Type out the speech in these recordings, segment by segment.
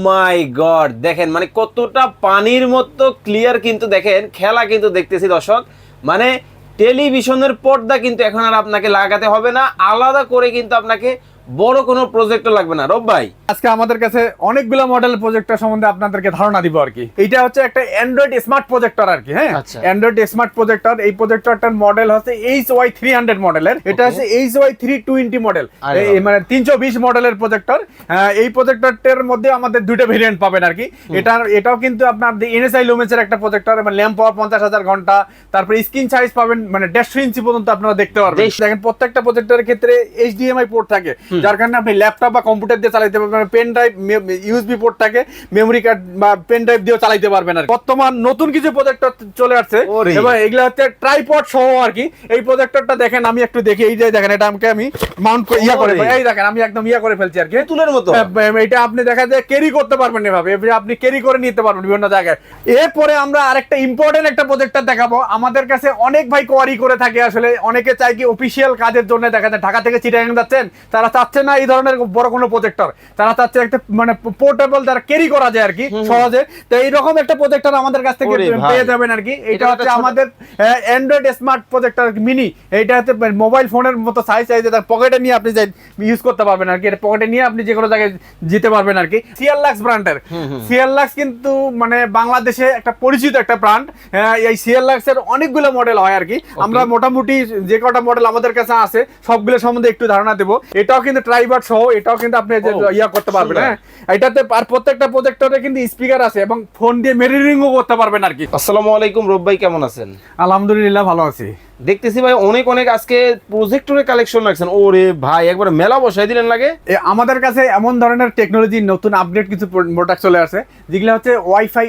মাই god, দেখেন মানে কতটা পানির মতো ক্লিয়ার, কিন্তু দেখেন খেলা কিন্তু দেখতেছি দর্শক। মানে টেলিভিশনের পর্দা কিন্তু এখন আর আপনাকে লাগাতে হবে না, আলাদা করে কিন্তু আপনাকে বড় কোনো প্রজেক্টর লাগবে না। রব ভাই, আজকে আমাদের কাছে অনেকগুলো মডেল প্রজেক্টর সম্বন্ধে আপনাদেরকে ধারণা দিব আর কি। এটা হচ্ছে একটা অ্যান্ড্রয়েড স্মার্ট প্রজেক্টর আর কি। হ্যাঁ, অ্যান্ড্রয়েড স্মার্ট প্রজেক্টর। এই প্রজেক্টরটার মডেল হচ্ছে HY300 মডেলের। এটা হচ্ছে HY320 মডেল, মানে 320 মডেলের প্রজেক্টর। এই প্রজেক্টরটার মধ্যে আমাদের দুটো ভেরিয়েন্ট পাবেন আর কি। এটাও কিন্তু আপনার NSI লুমেন্সের একটা প্রজেক্টর, মানে ল্যাম্প পাওয়ার 50,000 ঘন্টা। তারপরে স্ক্রিন সাইজ পাবেন মানে 1.5 ইঞ্চি পর্যন্ত আপনারা দেখতে পারবেন। দেখেন প্রত্যেকটা প্রজেক্টরের ক্ষেত্রে HDMI পোর্ট থাকে, যার কারণে আপনি ল্যাপটপ বা কম্পিউটার দিয়ে চালাতে পারবেন। পেন ড্রাইভ, USB পোর্ট থাকে, মেমোরি কার্ড বা পেন ড্রাইভ দিয়েও চালাতে পারবেন আর বর্তমান নতুন কিছু প্রজেক্টর চলে আসছে এবং এগুলা হচ্ছে ট্রাইপড সহ আর কি। এই প্রজেক্টরটা দেখেন, আমি একটু দেখি, এই যে দেখেন, এটা আমাকে আমি মাউন্ট করে করে, এই দেখেন আমি একদম করে ফেলছি আর কি, তুলের মতো। এটা আপনি দেখা যায় ক্যারি করতে পারবেন এভাবে, আপনি ক্যারি করে নিতে পারবেন বিভিন্ন জায়গায়। এরপরে আমরা আরেকটা ইম্পর্টেন্ট একটা প্রজেক্টর দেখাবো। আমাদের কাছে অনেক ভাই কোয়ারি করে থাকে, আসলে অনেকে চায় কি অফিসিয়াল কাজের জন্য, দেখা যায় ঢাকা থেকে চিটাগাং যাচ্ছেন, তারা চাচ্ছে না এই ধরনের বড় কোনো প্রজেক্টর, তারা চাচ্ছে একটা মানে পোর্টেবল, তারা ক্যারি করা যায় আর কি সহজে। তো এইরকম একটা প্রজেক্টর আমাদের কাছ থেকে পেয়ে যাবেন আর কি। এটা হচ্ছে আমাদের অ্যান্ড্রয়েড স্মার্ট প্রজেক্টর মিনি। এটা হচ্ছে মোবাইল ফোনের মতো সাইজ, তার পকেটে নিয়ে আপনি ইউজ করতে পারবেন আর কি। এটা পকেটে নিয়ে আপনি যে কোনো জায়গায় যেতে পারবেন আর কি। সিএললাক্স ব্র্যান্ডের। সিএললাক্স কিন্তু মানে বাংলাদেশে একটা পরিচিত একটা ব্র্যান্ড। এই সিএললাক্স এর অনেকগুলো মডেল হয় আর কি। আমরা মোটামুটি যে কটা মডেল আমাদের কাছে আছে সবগুলো সম্বন্ধে একটু ধারণা দেবো। এটাও কিন্তু ট্রাইপড সহ, এটাও কিন্তু আপনি করতে পারবেন। হ্যাঁ, এটাতে আর প্রত্যেকটা প্রজেক্টরে কিন্তু স্পিকার আছে এবং ফোন দিয়ে মিররিংও করতে পারবেন আর কি। আসসালামু আলাইকুম রব ভাই, কেমন আছেন? আলহামদুলিল্লাহ ভালো আছি। দেখতেছি ভাই অনেক আজকে প্রজেক্টরের কালেকশন রাখছেন। ওরে ভাই, একবার মেলা বসাই দিলেন লাগে। আমাদের কাছে এমন ধরনের টেকনোলজি নতুন আপডেট কিছু প্রোডাক্ট চলে আসে, যেগুলো হচ্ছে ওয়াইফাই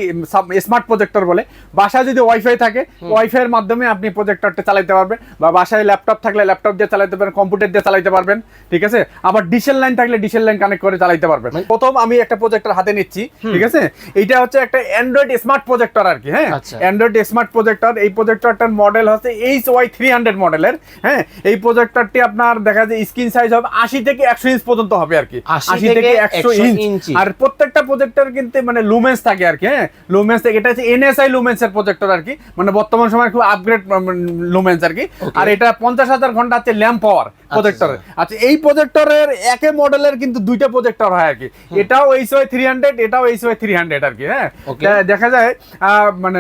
স্মার্ট প্রজেক্টর বলে। বাসায় যদি ওয়াইফাই থাকে, ওয়াইফাই এর মাধ্যমে আপনি প্রজেক্টরটা চালাতে পারবেন, বা বাসায় ল্যাপটপ থাকলে ল্যাপটপ দিয়ে চালাতে পারবেন, কম্পিউটার দিয়ে চালাতে পারবেন, ঠিক আছে। আবার ডিশেল লাইন থাকলে ডিশেল লাইন কানেক্ট করে চালাতে পারবেন। প্রথম আমি একটা প্রজেক্টর হাতে নিচ্ছি, ঠিক আছে। এইটা হচ্ছে একটা অ্যান্ড্রয়েড স্মার্ট প্রজেক্টর আর কি। হ্যাঁ, অ্যান্ড্রয়েড স্মার্ট প্রজেক্টর। এই প্রজেক্টরটার মডেল হচ্ছে HY300 মডেলের। হ্যাঁ, এই প্রজেক্টরটি আপনার দেখা যায় স্ক্রিন সাইজ হবে 80 থেকে 100 ইঞ্চ পর্যন্ত হবে আর কি। 80 থেকে 100 ইঞ্চ। আর প্রত্যেকটা প্রজেক্টর কিন্তু মানে লুমেন্স থাকে আর কি। হ্যাঁ, লুমেন্স, এটা হচ্ছে NSI লুমেন্স এর প্রজেক্টর আর কি, মানে বর্তমান সময় খুব আপগ্রেড লুমেন্স আর কি। আর এটা 50,000 ঘন্টা হচ্ছে ল্যাম্প পাওয়ার প্রজেক্টর। আচ্ছা, এই প্রজেক্টরের একই মডেলের কিন্তু দুইটা প্রজেক্টর হয় আর কি। এটাও HY300, এটাও HY300 আর কি। হ্যাঁ, দেখা যায় মানে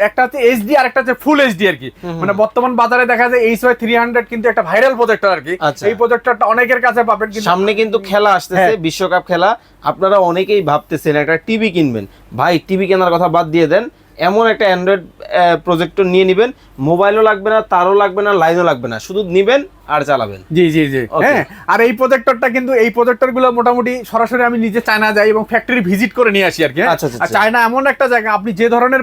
একটা হচ্ছে HD আর একটা হচ্ছে ফুল HD আর কি। মানে বর্তমান বাজারে দেখা যায় HY300 কিন্তু একটা ভাইরাল প্রজেক্টর আর কি। এই প্রজেক্টরটা অনেকের কাছে পাবেন। সামনে কিন্তু খেলা আসতেছে, বিশ্বকাপ খেলা। আপনারা অনেকেই ভাবতেছেন একটা টিভি কিনবেন। ভাই, টিভি কেনার কথা বাদ দিয়ে দেন, এমন একটা অ্যান্ড্রয়েড প্রজেক্টর নিয়ে নিবেন। মোবাইলও লাগবে না, তারও লাগবে না, লাইনও লাগবে না, শুধু নিবেন আর চালাবেন। জি জি জি। হ্যাঁ, আর এই প্রজেক্টরটা কিন্তু, এই প্রজেক্টরগুলো মোটামুটি সরাসরি আমি নিজে চায়না যাই এবং ফ্যাক্টরি ভিজিট করে নিয়ে আসি আর কি। আর চায়না এমন একটা জায়গা, আপনি যে ধরনের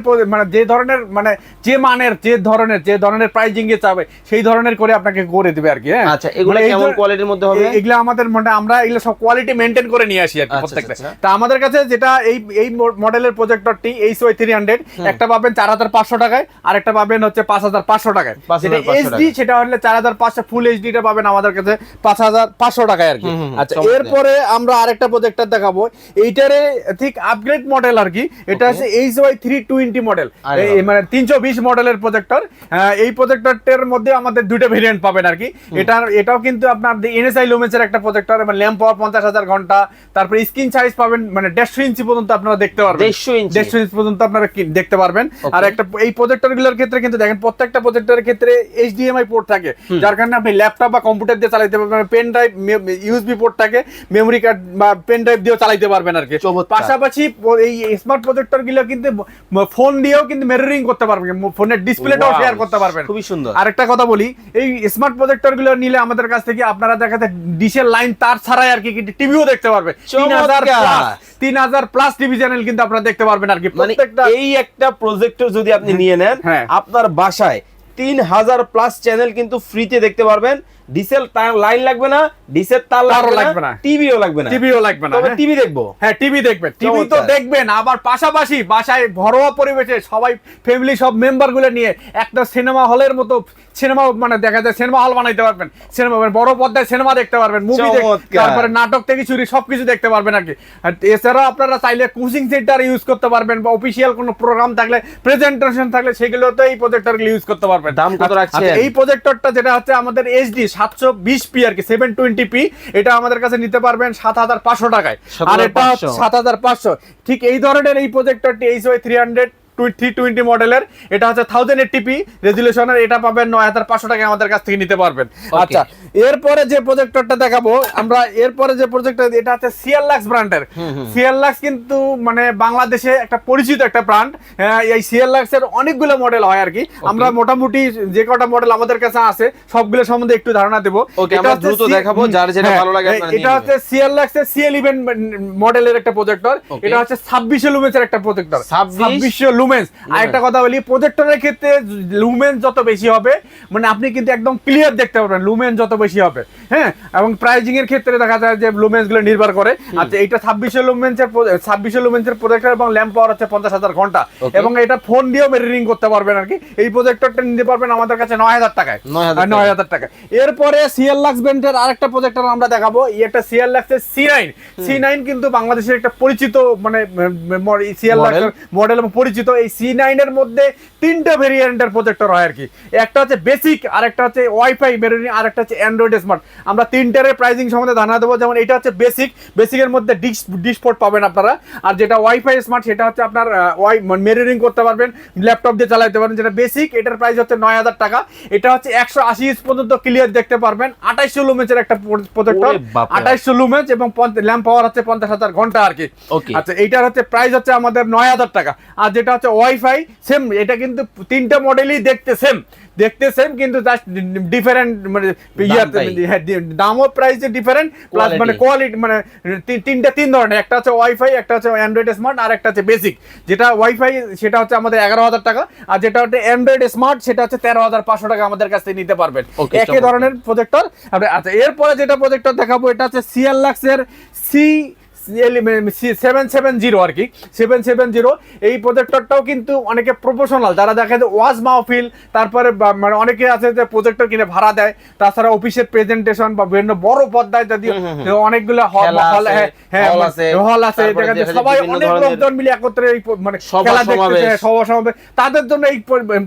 যে ধরনের প্রাইজিং এ চাবে সেই ধরনের করে আপনাকে করে দিবে আর কি। হ্যাঁ, আচ্ছা, এগুলো কেমন কোয়ালিটির মধ্যে হবে? এগুলো আমাদের মানে আমরা এগুলো সব কোয়ালিটি মেইনটেইন করে নিয়ে আসি আর কি প্রত্যেকটা। তা আমাদের কাছে যেটা এই মডেলের প্রজেক্টরটি HY300, একটা পাবেন 4,500 টাকায়, আর একটা পাবেন হচ্ছে 5,500 টাকায়। যেটা HD সেটা হলে 4,500, ফুল HD টা পাবেন আমাদের কাছে 5,500 টাকায় আর কি। আচ্ছা, এরপরে আমরা আরেকটা প্রজেক্টর দেখাবো। এইটারে ঠিক আপগ্রেড মডেল আর কি। এটা হচ্ছে HY320 মডেল, মানে 320 মডেলের প্রজেক্টর। এই প্রজেক্টরটার মধ্যে আমাদের দুটো ভেরিয়েন্ট পাবেন আর কি। এটাও কিন্তু আপনার NSI লুমেন্সের একটা প্রজেক্টর, মানে ল্যাম্প পাওয়ার 50,000 ঘন্টা। তারপরে স্ক্রিন সাইজ পাবেন মানে 1.5 ইঞ্চি পর্যন্ত আপনারা দেখতে পারবেন, 1.5 ইঞ্চি পর্যন্ত আপনারা দেখতে পারবেন। আর একটা এই প্রজেক্টরগুলোর ক্ষেত্রে কিন্তু দেখেন প্রত্যেকটা প্রজেক্টরের ক্ষেত্রে HDMI পোর্ট থাকে, যার কারণে আপনি ল্যাপটপ বা কম্পিউটার দিয়ে চালাতে পারবেন, পেন ড্রাইভ, USB পোর্ট থাকে, মেমোরি কার্ড বা পেন ড্রাইভ দিয়েও চালাতে পারবেন আর কি। পাশাপাশি এই স্মার্ট প্রজেক্টর গুলো কিন্তু ফোন দিয়েও কিন্তু মিররিং করতে পারবেন, ফোনের ডিসপ্লেটাও শেয়ার করতে পারবেন। খুবই সুন্দর। আরেকটা কথা বলি, এই স্মার্ট প্রজেক্টর গুলো নিলে আমাদের কাছ থেকে আপনারা দেখাতে ডিশের লাইন তার ছাড়াই আর কি টিভিও দেখতে পারবেন। 3,000 প্লাস টিভি চ্যানেল কিন্তু আপনারা দেখতে পারবেন আর কি। প্রত্যেকটা এই একটা প্রজেক্টর যদি আপনি নিয়ে নেন, আপনার বাসায় 3,000 প্লাস চ্যানেল কিন্তু ফ্রিতে দেখতে পারবেন। ডিসেল লাইন লাগবে না, ডিসেল তার লাগবে না, টিভিও লাগবে না, তবে টিভি দেখবো। হ্যাঁ, টিভি দেখবেন, টিভি তো দেখবেন, আবার পাশাপাশি বাসায় ঘরোয়া পরিবেশে সবাই ফ্যামিলি সব মেম্বার গুলো নিয়ে একটা সিনেমা হলের মতো সিনেমা মানে দেখা যায় সিনেমা হল বানাইতে পারবেন, সিনেমা বড় পর্দায় সিনেমা দেখতে পারবেন, মুভি তারপরে নাটক থেকে শুরু সবকিছু দেখতে পারবেন আর কি। আর এছাড়াও আপনারা চাইলে কোচিং সেন্টার ইউজ করতে পারবেন, বা অফিসিয়াল কোনো প্রোগ্রাম থাকলে, প্রেজেন্টেশন থাকলে সেগুলোতে এই প্রজেক্টরগুলো ইউজ করতে পারবেন। দাম কত রাখছেন? এই প্রজেক্টরটা যেটা হচ্ছে আমাদের এইচডি 720p আর কি 720p, এটা আমাদের কাছে নিতে পারবেন 7500 টাকায়, আর এটা 7500। ঠিক এই ধরনের এই প্রজেক্টরটি HY 320 মডেলের, এটা হচ্ছে 1080p রেজুলেশনের, এটা পাবেন 9500 টাকায় আমাদের কাছ থেকে নিতে পারবেন। আচ্ছা, এরপরে যে প্রজেক্টরটা দেখাবো আমরা, এরপরে যে প্রজেক্টর, এটা হচ্ছে সিএললাক্স ব্র্যান্ডের। সিএললাক্স কিন্তু মানে বাংলাদেশে একটা পরিচিত একটা ব্র্যান্ড। এই সিএললাক্স এর অনেকগুলো মডেল হয় আর কি, আমরা মোটামুটি যে কটা মডেল আমাদের কাছে আছে সবগুলো সম্বন্ধে একটু ধারণা দেব। এটা দ্রুত দেখাবো, যার যেটা ভালো লাগে আপনারা। এটা হচ্ছে সিএললাক্স এর C11 মডেলের একটা প্রজেক্টর, এটা হচ্ছে 2600 লুমেন্সের একটা প্রজেক্টর, 2600 লুমেন্স। আরেকটা কথা বলি, প্রজেক্টরের ক্ষেত্রে লুমেন্স যত বেশি হবে মানে আপনি কিন্তু একদম ক্লিয়ার দেখতে পারবেন, লুমেন্স যত বেশি হবে। হ্যাঁ, এবং প্রাইজিং এর ক্ষেত্রে দেখা যায় যে লুমেন্স গুলো নির্ভর করে। আচ্ছা, এটা 2600 লুমেন্সের প্রজেক্টর এবং ল্যাম্প পাওয়ার হচ্ছে 50000 ঘন্টা, এবং এটা ফোন দিয়েও মিররিং করতে পারবেন আর কি। এই প্রজেক্টরটা নিতে পারবেন আমাদের কাছে 9000 টাকায়, 9000 টাকা। এরপরে সিএললাক্স ব্র্যান্ডের আরেকটা প্রজেক্টর আমরা দেখাবো, একটা সিএললাক্স এর C9 কিন্তু বাংলাদেশের একটা পরিচিত মানে সিএললাক্স মডেল এবং পরিচিত। এই C9 এর মধ্যে তিনটা ভেরিয়েন্টের প্রজেক্টর হয় আর কি, একটা হচ্ছে বেসিক, আরেকটা হচ্ছে ওয়াইফাই মেরুনি, আরেকটা হচ্ছে অ্যান্ড্রয়েড স্মার্ট। আমরা তিনটার প্রাইসিং সম্বন্ধে ধারণা দেবো। যেমন এটা হচ্ছে বেসিকের মধ্যে ডিশ পোর্ট পাবেন আপনারা, আর যেটা ওয়াইফাই স্মার্ট সেটা হচ্ছে আপনার মেরুনিং করতে পারবেন, ল্যাপটপ দিয়ে চালাতে পারবেন। যেটা বেসিক, এটার প্রাইস হচ্ছে 9000 টাকা। এটা হচ্ছে 180 ইঞ্চ পর্যন্ত ক্লিয়ার দেখতে পারবেন, 2800 লুমেন্সের একটা প্রজেক্টর, 2800 লুমেন্স এবং ল্যাম্প পাওয়ার হচ্ছে 50000 ঘন্টা আর কি। আচ্ছা, এইটার হচ্ছে প্রাইস হচ্ছে আমাদের 9000 টাকা। আর যেটা হচ্ছে ওয়াইফাই সেম, এটা কিন্তু তিনটা মডেলই দেখতে সেম কিন্তু জাস্ট ডিফারেন্ট মানে দামও প্রাইসে ডিফারেন্ট, প্লাস মানে কোয়ালিটি মানে তিন ধরনের, একটা হচ্ছে ওয়াইফাই, একটা হচ্ছে অ্যান্ড্রয়েড স্মার্ট, আর একটা হচ্ছে বেসিক। যেটা ওয়াইফাই সেটা হচ্ছে আমাদের 11000 টাকা, আর যেটা হচ্ছে অ্যান্ড্রয়েড স্মার্ট সেটা হচ্ছে 13500 টাকা আমাদের কাছ থেকে নিতে পারবেন, একই ধরনের প্রজেক্টর। আচ্ছা, এরপরে যেটা প্রজেক্টর দেখাবো, এটা হচ্ছে সিএললাক্স এর C770 আর কি, 770। এই প্রজেক্টরটাও কিন্তু অনেকে প্রফেশনাল, যারা দেখা যায় ওয়াজ মাহফিল, তারপরে মানে অনেকে আছে যে প্রজেক্টর কিনে ভাড়া দেয়, তাছাড়া অফিসের প্রেজেন্টেশন বা বিভিন্ন বড় পর্দায় যদি অনেকগুলো হল আছে, সবাই অনেক লোকজন মিলে একত্রে এই মানে খেলা দেখতেছে, সভা সমাবেশ, তাদের জন্য এই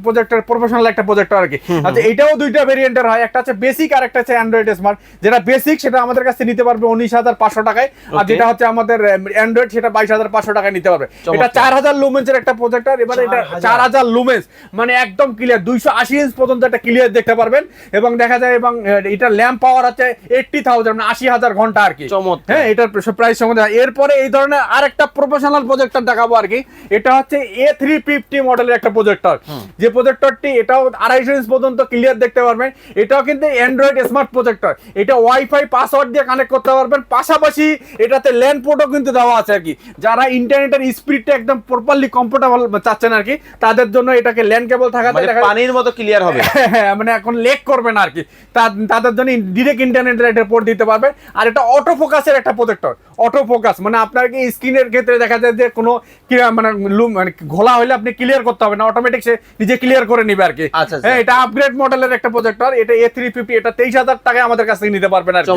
প্রজেক্টর প্রফেশনাল একটা প্রজেক্টর আর কি। আচ্ছা, এটাও দুইটা ভেরিয়েন্টের হয়, একটা হচ্ছে বেসিক আর একটা হচ্ছে অ্যান্ড্রয়েড স্মার্ট। যেটা বেসিক সেটা আমাদের কাছে নিতে পারবে 19500 টাকায়, আর যেটা হচ্ছে আমাদের অ্যান্ড্রয়েড সেটা 22500 টাকা নিতে পারবে। এটা 4000 লুমেন্সের একটা প্রজেক্টর। এবারে এটা 4000 লুমেন্স মানে একদম ক্লিয়ার, 280 ইঞ্চ পর্যন্ত একটা ক্লিয়ার দেখতে পারবেন, এবং দেখা যায় এবং এটা ল্যাম্প পাওয়ার আছে 80000 মানে 80000 ঘন্টা আর কি। হ্যাঁ, এটার প্রাইস সম্বন্ধে। এরপরে এই ধরনের আরেকটা প্রফেশনাল প্রজেক্টর দেখাবো আর কি, এটা হচ্ছে A350 মডেলের একটা প্রজেক্টর। যে প্রজেক্টরটি এটাও 250 ইঞ্চ পর্যন্ত ক্লিয়ার দেখতে পারবেন, এটাও কিন্তু অ্যান্ড্রয়েড স্মার্ট প্রজেক্টর। এটা ওয়াইফাই পাসওয়ার্ড দিয়ে কানেক্ট করতে পারবেন, পাশাপাশি এটাতে ল্যান্ড পোর্টও কিন্তু দেওয়া আছে আর কি। যারা ইন্টারনেটের স্পিডটা একদম প্রপারলি কমফোর্টেবল চাচ্ছেন আর কি, তাদের জন্য এটাকে ল্যান্ড কেবল থাকাতে পানির মতো ক্লিয়ার হবে, মানে এখন লেক করবে না আর কি, তাদের জন্য ডিরেক্ট ইন্টারনেটের একটা পোর্ট দিতে পারবে। আর এটা অটো ফোকাসের একটা প্রজেক্টর, অটো ফোকাস মানে আপনার কি স্ক্রিনের ক্ষেত্রে দেখা যায় যে কোনো মানে ঘোলা হলে আপনি ক্লিয়ার করতে হবে না, অটোমেটিক সে নিজে ক্লিয়ার করে নিবে আর কি। হ্যাঁ, এটা আপগ্রেড মডেলের একটা প্রজেক্টর, এটা A350, এটা 23000 টাকায় আমাদের কাছ থেকে নিতে পারবেন আর কি।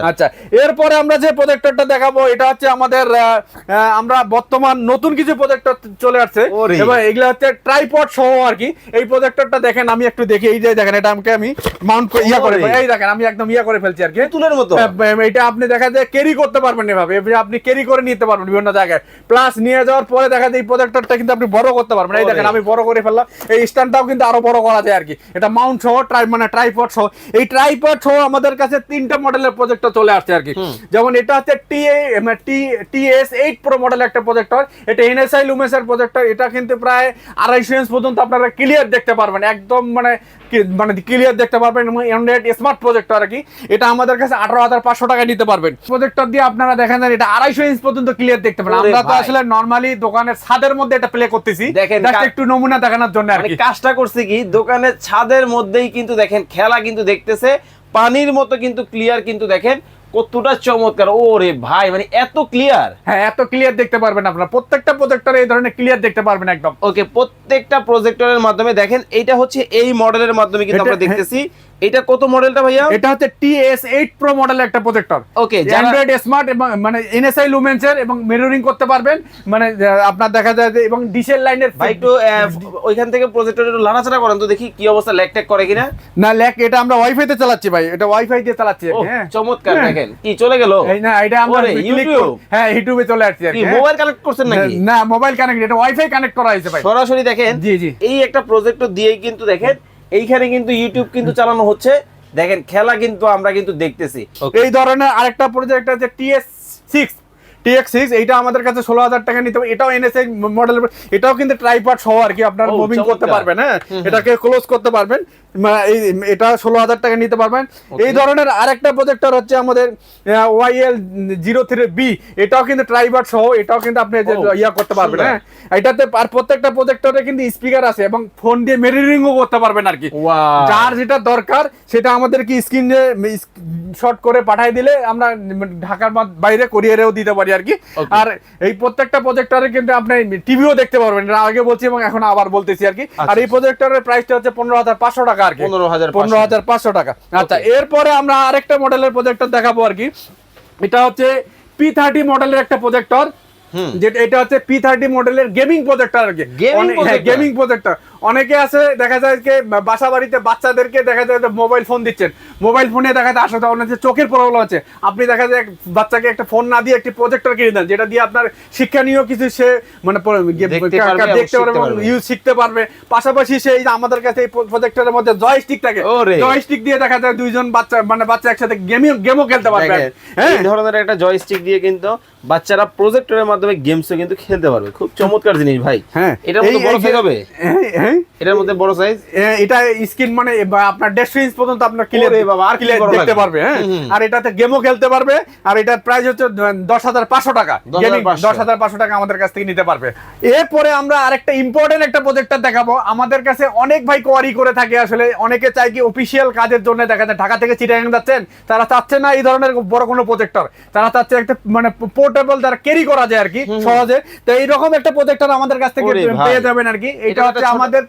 আচ্ছা, এরপরে আমরা যে প্রজেক্টরটা দেখাবো, এটা হচ্ছে আমাদের আমরা বর্তমান নতুন কিছু প্রজেক্টর চলে আসছে, এবং এগুলো হচ্ছে ট্রাইপড সহ আর কি। এই প্রজেক্টরটা দেখেন, আমি একটু দেখি, এই যে দেখেন, এটা আমি মাউন্ট করে করে, এই দেখেন আমি একদম করে ফেলছি আর কি, তুলের মতো। এটা আপনি দেখা যায় ক্যারি করতে পারবেন, এভাবে আপনি ক্যারি করে নিতে পারবেন বিভিন্ন জায়গায়, প্লাস নিয়ে যাওয়ার পরে দেখা যায় এই প্রজেক্টরটা কিন্তু আপনি বড় করতে পারবেন। এই দেখেন আমি বড় করে ফেললাম, এই স্ট্যান্ডটাও কিন্তু আরো বড় করা যায় আর কি। এটা মাউন্ট সহ মানে ট্রাইপড সহ, এই ট্রাইপড সহ আমাদের কাছে 3টা মডেলের প্রজেক্টর চলে আসছে আর কি। যেমন এটা হচ্ছে TS8 Pro মডেলের একটা প্রজেক্টর, এটা NSI লুমেন্সের প্রজেক্টর। এটা কিন্তু প্রায় 250 ইঞ্চ পর্যন্ত আপনারা ক্লিয়ার দেখতে পারবেন, একদম মানে ক্লিয়ার দেখতে পারবেন, অ্যান্ড্রয়েড স্মার্ট প্রজেক্টর আর কি। এটা আমাদের কাছে 18500 টাকা নিতে পারবেন। প্রজেক্টর দিয়ে আপনারা দেখেন এটা 250 ইঞ্চ পর্যন্ত ক্লিয়ার দেখতে পারেন। আমরা তো আসলে নরমালি দোকানের ছাদের মধ্যে এটা প্লে করতেছি, দেখেন একটু নমুনা দেখানোর জন্য আর কি। কাজটা করছে কি, দোকানের ছাদের মধ্যেই কিন্তু দেখেন খেলা কিন্তু দেখতেছে, পানির মতো কিন্তু ক্লিয়ার কিন্তু দেখেন কতটা চমৎকার। ওরে ভাই মানে এত ক্লিয়ার। হ্যাঁ, এত ক্লিয়ার দেখতে পারবেন আপনারা, প্রত্যেকটা প্রজেক্টরে এই ধরনের ক্লিয়ার দেখতে পারবেন একদম। ওকে, প্রত্যেকটা প্রজেক্টরের মাধ্যমে দেখেন এইটা হচ্ছে এই মডেলের মাধ্যমে কিন্তু আমরা দেখতেছি। এটা কত মডেলটা ভাইয়া? এটা হচ্ছে TS8 Pro মডেলের একটা প্রজেক্টর। ওকে, অ্যান্ড্রয়েড স্মার্ট এবং মানে NSI লুমেন্সের এবং মিররিং করতে পারবেন, মানে আপনার দেখা যায় যে এবং ডিসেল লাইনের। ভাই একটু ওইখান থেকে প্রজেক্টর একটু লাড়াচাড়া করেন তো দেখি কি অবস্থা, ল্যাগ ট্যাগ করে কিনা। না ল্যাগ, এটা আমরা ওয়াইফাই তে চালাচ্ছি ভাই, এটা ওয়াইফাই দিয়ে চালাচ্ছি। হ্যাঁ চমৎকার, দেখেন কি চলে গেল। এই না, এটা আমরা ইউটিউব, হ্যাঁ ইউটিউবে চলে আসছে আর কি। মোবাইল কানেক্ট করছেন নাকি? না, মোবাইল কানেক্ট, এটা ওয়াইফাই কানেক্ট করা হয়েছে ভাই সরাসরি। দেখেন জি জি, এই একটা প্রজেক্টর দিয়েই কিন্তু দেখেন এইখানে কিন্তু ইউটিউব কিন্তু চালানো হচ্ছে। দেখেন খেলা কিন্তু আমরা কিন্তু দেখতেছি। এই ধরনের আরেকটা প্রজেক্ট আছে TX6, এইটা আমাদের কাছে 16,000 টাকা নিতে হবে। এটাও NSI মডেল, এটাও কিন্তু ট্রাইপড সহ আর কি, আপনারা মুভিং করতে পারবেন। হ্যাঁ, এটাকে ক্লোজ করতে পারবেন। এটা 16,000 টাকা নিতে পারবেন। এই ধরনের আরেকটা প্রজেক্টর হচ্ছে আমাদের YL03B, এটাও কিন্তু ট্রাইপড সহ, এটাও কিন্তু আপনি ইয়া করতে পারবেন। হ্যাঁ, এটাতে আর প্রত্যেকটা প্রজেক্টরে কিন্তু স্পিকার আছে এবং ফোন দিয়ে মিররিংও করতে পারবেন আর কি। যার যেটা দরকার সেটা আমাদেরকে স্ক্রিনে শর্ট করে পাঠিয়ে দিলে আমরা ঢাকার বাইরে কোরিয়ারেও দিতে পারি আর কি। আর এই প্রত্যেকটা প্রজেক্টরে কিন্তু আপনি টিভিও দেখতে পারবেন, আগে বলছি এবং এখন আবার বলতেছি আর কি। আর এই প্রজেক্টরের প্রাইসটা হচ্ছে 15,500 টাকা আর কি, 15,500 টাকা। আচ্ছা, এরপরে আমরা আরেকটা মডেলের প্রজেক্টর দেখাবো আর কি। এটা হচ্ছে P30 মডেলের একটা প্রজেক্টর, যেটা এটা হচ্ছে P30 মডেলের গেমিং প্রজেক্টর আর কি। গেমিং প্রজেক্টর অনেকে আছে দেখা যায় যে বাসা বাড়িতে বাচ্চাদেরকে দেখা যায় মোবাইল ফোন দিচ্ছেন, মোবাইল ফোনে দেখা যায় আসলে অনেক চোখের প্রবলেম আছে। আপনি দেখা যায় বাচ্চাকে একটা ফোন না দিয়ে একটি প্রজেক্টর কিনে দেন, যেটা দিয়ে আপনার শিক্ষণীয় কিছু সে মানে দেখতে পারবে এবং ইউজ শিখতে পারবে। পাশাপাশি সেই আমাদের কাছে এই প্রজেক্টরের মধ্যে জয়স্টিক থাকে, জয়স্টিক দিয়ে দেখা যায় দুইজন বাচ্চা একসাথে গেমও খেলতে পারবে। এই ধরনের একটা জয়স্টিক দিয়ে কিন্তু বাচ্চারা প্রজেক্টরের মাধ্যমে গেমসও কিন্তু খেলতে পারবে। খুব চমৎকার জিনিস ভাই। হ্যাঁ, এটার মধ্যে বড় সাইজ হবে। এটার মধ্যে বড় সাইজ, এটা স্ক্রিন মানে আপনার 1.5 ইঞ্চ পর্যন্ত আপনার ক্লিয়ার দেখতে পারবে। হ্যাঁ, আর এটাতে গেমও খেলতে পারবে। আর এটার প্রাইস হচ্ছে 10,500 টাকা, 10,500 টাকা আমাদের কাছ থেকে নিতে পারবে। এরপরে আমরা আরেকটা ইম্পর্টেন্ট একটা প্রজেক্টর দেখাবো। আমাদের কাছে অনেক ভাই কোয়ারি করে থাকে, আসলে অনেকে চায় কি অফিসিয়াল কাজের জন্য দেখা যায় ঢাকা থেকে চিটাগাং যাচ্ছেন, তারা চাচ্ছে না এই ধরনের বড় কোনো প্রজেক্টর, তারা চাচ্ছে একটা মানে পোর্টেবল দ্বারা ক্যারি করা যায় আর কি সহজে। তো এইরকম একটা প্রজেক্টর আমাদের কাছ থেকে পেয়ে যাবেন আর কি। এটা হচ্ছে আমাদের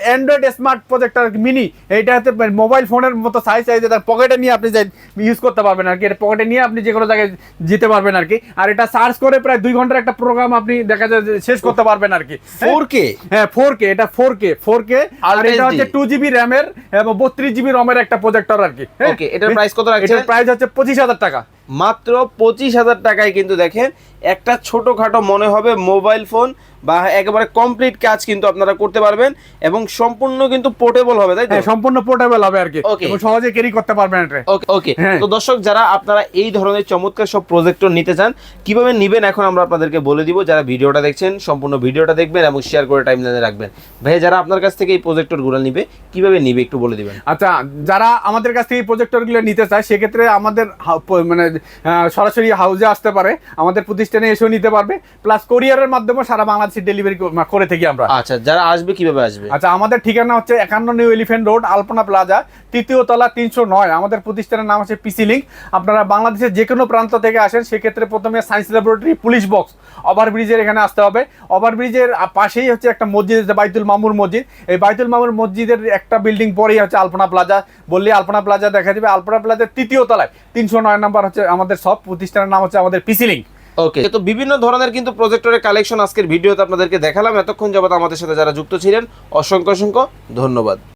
অ্যান্ড্রয়েড স্মার্ট প্রজেক্টর মিনি। এটা হচ্ছে মোবাইল ফোনের মতো সাইজ, তার পকেটে নিয়ে আপনি ইউজ করতে পারবেন আর কি। এটা পকেটে নিয়ে আপনি যে কোনো জায়গায় যেতে পারবেন আর কি। আর এটা সার্চ করে প্রায় 2 ঘন্টার একটা প্রোগ্রাম আপনি দেখা যায় শেষ করতে পারবেন আর কি। 4K, হ্যাঁ 4K, এটা 4K। আর এটা হচ্ছে 2GB র্যামের এবং 32GB রমের একটা প্রজেক্টর আর কি। ওকে, এটার প্রাইস কত রাখছেন? এটার প্রাইস হচ্ছে 25,000 টাকা, মাত্র 25,000 টাকায় কিন্তু দেখেন একটা ছোটখাটো মনে হবে মোবাইল ফোন বা একেবারে কমপ্লিট কাজ কিন্তু আপনারা করতে পারবেন এবং সম্পূর্ণ কিন্তু পোর্টেবল হবে, তাই তো? সম্পূর্ণ পোর্টেবল হবে আর কি, এবং সহজে ক্যারি করতে পারবেন এটা। ওকে, তো দর্শক যারা আপনারা এই ধরনের চমৎকার সব প্রজেক্টর নিতে চান, কিভাবে নেবেন এখন আমরা আপনাদেরকে বলে দিব। যারা ভিডিওটা দেখছেন সম্পূর্ণ ভিডিওটা দেখবেন এবং শেয়ার করে টাইমলাইনে রাখবেন। ভাই, যারা আপনার কাছ থেকে এই প্রজেক্টরগুলো নিবে কিভাবে নিবে একটু বলে দিবেন। আচ্ছা, যারা আমাদের কাছ থেকে এই প্রজেক্টরগুলো নিতে চায় সেক্ষেত্রে আমাদের মানে সরাসরি হাউসে আসতে পারে, আমাদের প্রতিষ্ঠানে এসেও নিতে পারবে, প্লাস কোরিয়ারের মাধ্যমে সারা বাংলাদেশে ডেলিভারি করে থাকি আমরা। আচ্ছা, যারা আসবে কিভাবে আসবে? আচ্ছা, আমাদের ঠিকানা হচ্ছে 51 নিউ এলিফ্যান্ট রোড, আলপনা প্লাজা, 3য় তলা, 309। আমাদের প্রতিষ্ঠানের নাম হচ্ছে পিসি লিংক। আপনারা বাংলাদেশের যে কোনো প্রান্ত থেকে আসেন সেক্ষেত্রে প্রথমে সায়েন্স ল্যাবরেটরি, পুলিশ বক্স, ওভারব্রিজের এখানে আসতে হবে। ওভারব্রিজের পাশেই হচ্ছে একটা মসজিদ, বাইতুল মামুর মসজিদ। এই বাইতুল মামুর মসজিদের একটা বিল্ডিং পরেই হচ্ছে আলপনা প্লাজা, বললে আলপনা প্লাজা দেখা যাবে। আলপনা প্লাজার 3য় তলায় 309 নম্বর হচ্ছে আমাদের সব। প্রতিষ্ঠানের নাম হচ্ছে আমাদের পিসি লিংক। ওকে, তো বিভিন্ন ধরনের কিন্তু প্রজেক্টরের কালেকশন আজকের ভিডিওতে আপনাদেরকে দেখালাম। এতক্ষণ যাবত আমাদের সাথে যারা যুক্ত ছিলেন অসংখ্য ধন্যবাদ।